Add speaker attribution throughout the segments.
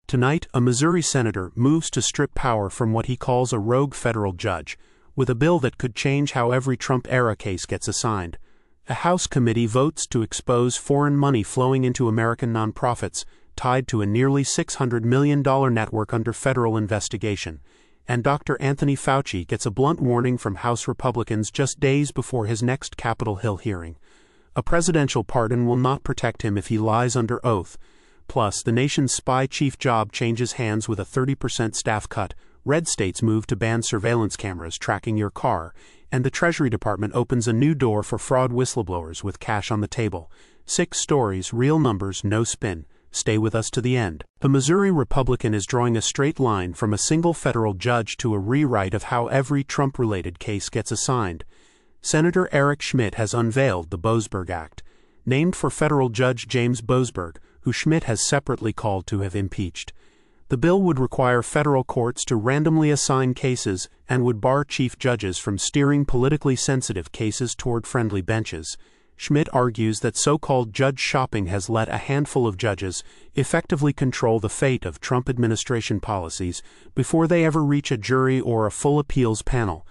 Speaker 1: Tonight, a Missouri senator moves to strip power from what he calls a rogue federal judge, with a bill that could change how every Trump-era case gets assigned. A House committee votes to expose foreign money flowing into American nonprofits tied to a nearly $600 million network under federal investigation. And Dr. Anthony Fauci gets a blunt warning from House Republicans just days before his next Capitol Hill hearing. A presidential pardon will not protect him if he lies under oath. Plus, the nation's spy chief job changes hands with a 30% staff cut, red states move to ban surveillance cameras tracking your car, and the Treasury Department opens a new door for fraud whistleblowers with cash on the table. 6 stories, real numbers, no spin. Stay with us to the end. The Missouri Republican is drawing a straight line from a single federal judge to a rewrite of how every Trump-related case gets assigned. Senator Eric Schmitt has unveiled the Boasberg Act, named for federal Judge James Boasberg, who Schmitt has separately called to have impeached. The bill would require federal courts to randomly assign cases and would bar chief judges from steering politically sensitive cases toward friendly benches. Schmitt argues that so-called judge shopping has let a handful of judges effectively control the fate of Trump administration policies before they ever reach a jury or a full appeals panel.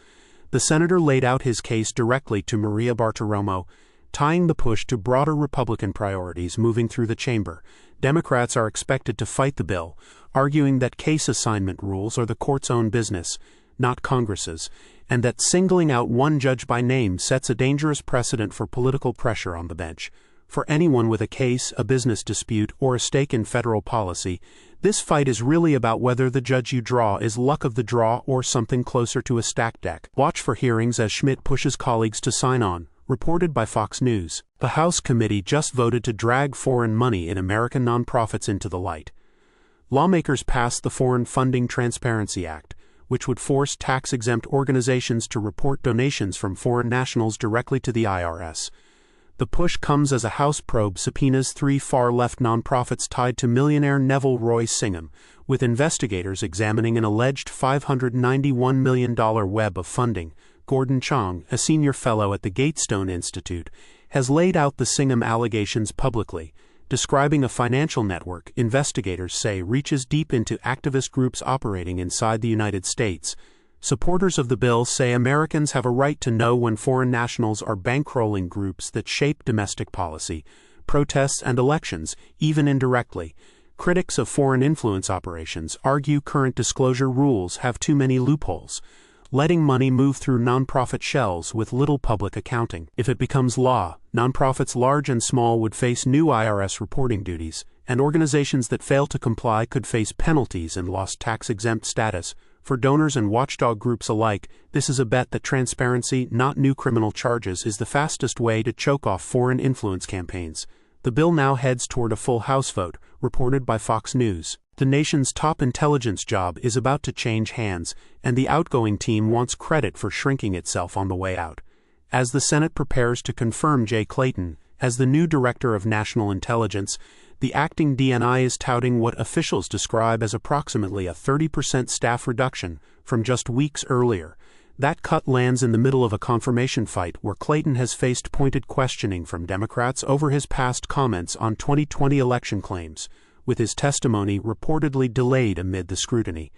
Speaker 1: The senator laid out his case directly to Maria Bartiromo, tying the push to broader Republican priorities moving through the chamber. Democrats are expected to fight the bill, arguing that case assignment rules are the court's own business, not Congress's, and that singling out one judge by name sets a dangerous precedent for political pressure on the bench. For anyone with a case, a business dispute, or a stake in federal policy, this fight is really about whether the judge you draw is luck of the draw or something closer to a stacked deck. Watch for hearings as Schmitt pushes colleagues to sign on. Reported by Fox News. The House committee just voted to drag foreign money in American nonprofits into the light. Lawmakers passed the Foreign Funding Transparency Act, which would force tax-exempt organizations to report donations from foreign nationals directly to the IRS. The push comes as a House probe subpoenas 3 far-left nonprofits tied to millionaire Neville Roy Singham, with investigators examining an alleged $591 million web of funding. Gordon Chong, a senior fellow at the Gatestone Institute, has laid out the Singham allegations publicly, describing a financial network investigators say reaches deep into activist groups operating inside the United States. Supporters of the bill say Americans have a right to know when foreign nationals are bankrolling groups that shape domestic policy, protests, and elections, even indirectly. Critics of foreign influence operations argue current disclosure rules have too many loopholes, letting money move through nonprofit shells with little public accounting. If it becomes law, nonprofits large and small would face new IRS reporting duties, and organizations that fail to comply could face penalties and lost tax-exempt status. For donors and watchdog groups alike, this is a bet that transparency, not new criminal charges, is the fastest way to choke off foreign influence campaigns. The bill now heads toward a full House vote, reported by Fox News. The nation's top intelligence job is about to change hands, and the outgoing team wants credit for shrinking itself on the way out. As the Senate prepares to confirm Jay Clayton as the new Director of National Intelligence, the acting DNI is touting what officials describe as approximately a 30% staff reduction from just weeks earlier. That cut lands in the middle of a confirmation fight where Clayton has faced pointed questioning from Democrats over his past comments on 2020 election claims, with his testimony reportedly delayed amid the scrutiny.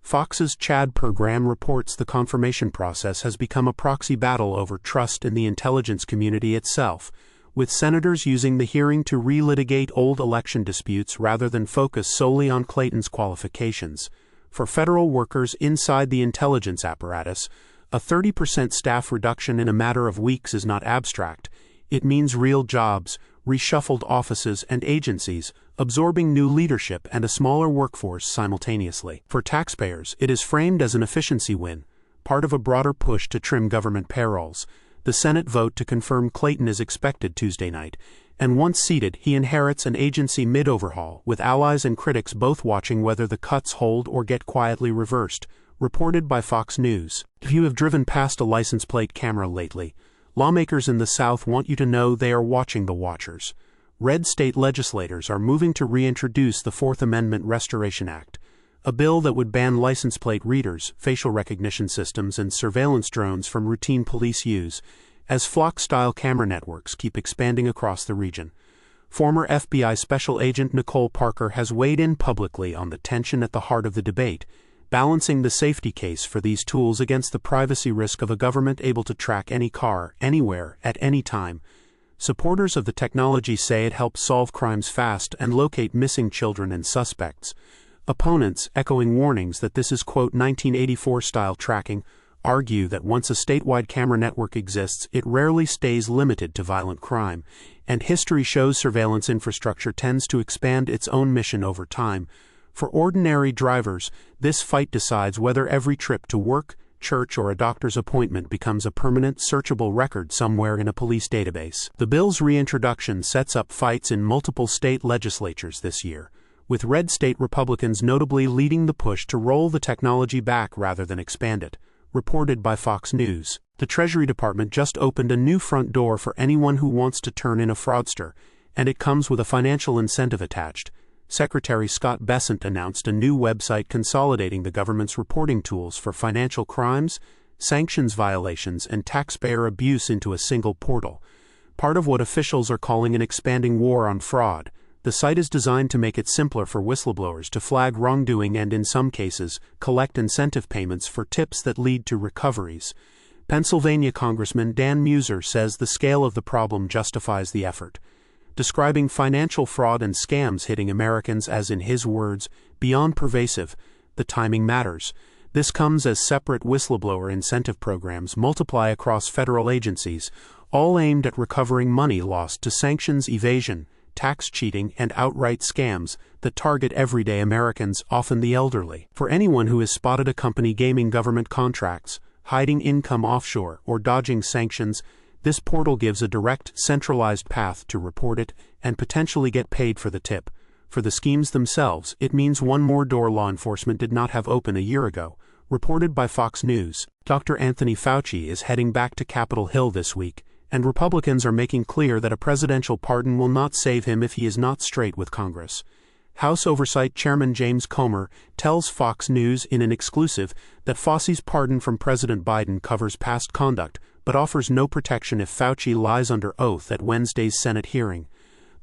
Speaker 1: Fox's Chad Pergram reports the confirmation process has become a proxy battle over trust in the intelligence community itself, with senators using the hearing to relitigate old election disputes rather than focus solely on Clayton's qualifications. For federal workers inside the intelligence apparatus, a 30% staff reduction in a matter of weeks is not abstract. It means real jobs, reshuffled offices and agencies, absorbing new leadership and a smaller workforce simultaneously. For taxpayers, it is framed as an efficiency win, part of a broader push to trim government payrolls. The Senate vote to confirm Clayton is expected Tuesday night, and once seated, he inherits an agency mid-overhaul, with allies and critics both watching whether the cuts hold or get quietly reversed. Reported by Fox News. If you have driven past a license plate camera lately, lawmakers in the South want you to know they are watching the watchers. Red state legislators are moving to reintroduce the Fourth Amendment Restoration Act, a bill that would ban license plate readers, facial recognition systems, and surveillance drones from routine police use, as flock-style camera networks keep expanding across the region. Former FBI Special Agent Nicole Parker has weighed in publicly on the tension at the heart of the debate, balancing the safety case for these tools against the privacy risk of a government able to track any car, anywhere, at any time. Supporters of the technology say it helps solve crimes fast and locate missing children and suspects. Opponents, echoing warnings that this is, quote, 1984-style tracking, argue that once a statewide camera network exists, it rarely stays limited to violent crime, and history shows surveillance infrastructure tends to expand its own mission over time. For ordinary drivers, this fight decides whether every trip to work, church, or a doctor's appointment becomes a permanent, searchable record somewhere in a police database. The bill's reintroduction sets up fights in multiple state legislatures this year, with red state Republicans notably leading the push to roll the technology back rather than expand it. Reported by Fox News. The Treasury Department just opened a new front door for anyone who wants to turn in a fraudster, and it comes with a financial incentive attached. Secretary Scott Bessent announced a new website consolidating the government's reporting tools for financial crimes, sanctions violations, and taxpayer abuse into a single portal. Part of what officials are calling an expanding war on fraud, the site is designed to make it simpler for whistleblowers to flag wrongdoing and, in some cases, collect incentive payments for tips that lead to recoveries. Pennsylvania Congressman Dan Muser says the scale of the problem justifies the effort, describing financial fraud and scams hitting Americans as, in his words, beyond pervasive. The timing matters. This comes as separate whistleblower incentive programs multiply across federal agencies, all aimed at recovering money lost to sanctions evasion, tax cheating, and outright scams that target everyday Americans, often the elderly. For anyone who has spotted a company gaming government contracts, hiding income offshore, or dodging sanctions, this portal gives a direct, centralized path to report it and potentially get paid for the tip. For the schemes themselves, it means one more door law enforcement did not have open a year ago. Reported by Fox News. Dr. Anthony Fauci is heading back to Capitol Hill this week, and Republicans are making clear that a presidential pardon will not save him if he is not straight with Congress. House Oversight Chairman James Comer tells Fox News in an exclusive that Fauci's pardon from President Biden covers past conduct, but offers no protection if Fauci lies under oath at Wednesday's Senate hearing.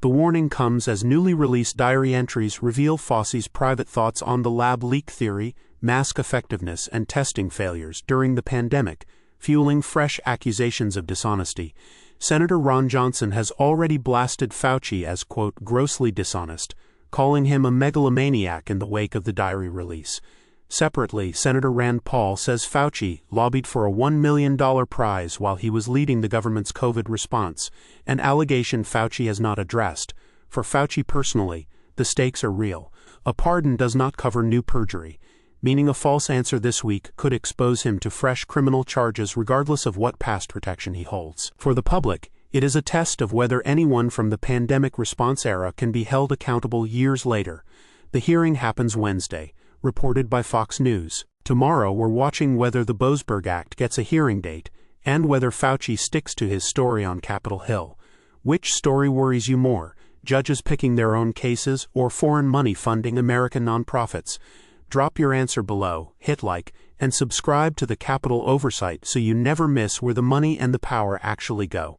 Speaker 1: The warning comes as newly released diary entries reveal Fauci's private thoughts on the lab leak theory, mask effectiveness, and testing failures during the pandemic, fueling fresh accusations of dishonesty. Senator Ron Johnson has already blasted Fauci as, quote, grossly dishonest, calling him a megalomaniac in the wake of the diary release. Separately, Senator Rand Paul says Fauci lobbied for a $1 million prize while he was leading the government's COVID response, an allegation Fauci has not addressed. For Fauci personally, the stakes are real. A pardon does not cover new perjury, meaning a false answer this week could expose him to fresh criminal charges regardless of what past protection he holds. For the public, it is a test of whether anyone from the pandemic response era can be held accountable years later. The hearing happens Wednesday, reported by Fox News. Tomorrow we're watching whether the Boasberg Act gets a hearing date, and whether Fauci sticks to his story on Capitol Hill. Which story worries you more, judges picking their own cases or foreign money funding American nonprofits? Drop your answer below, hit like, and subscribe to the Capital Oversight so you never miss where the money and the power actually go.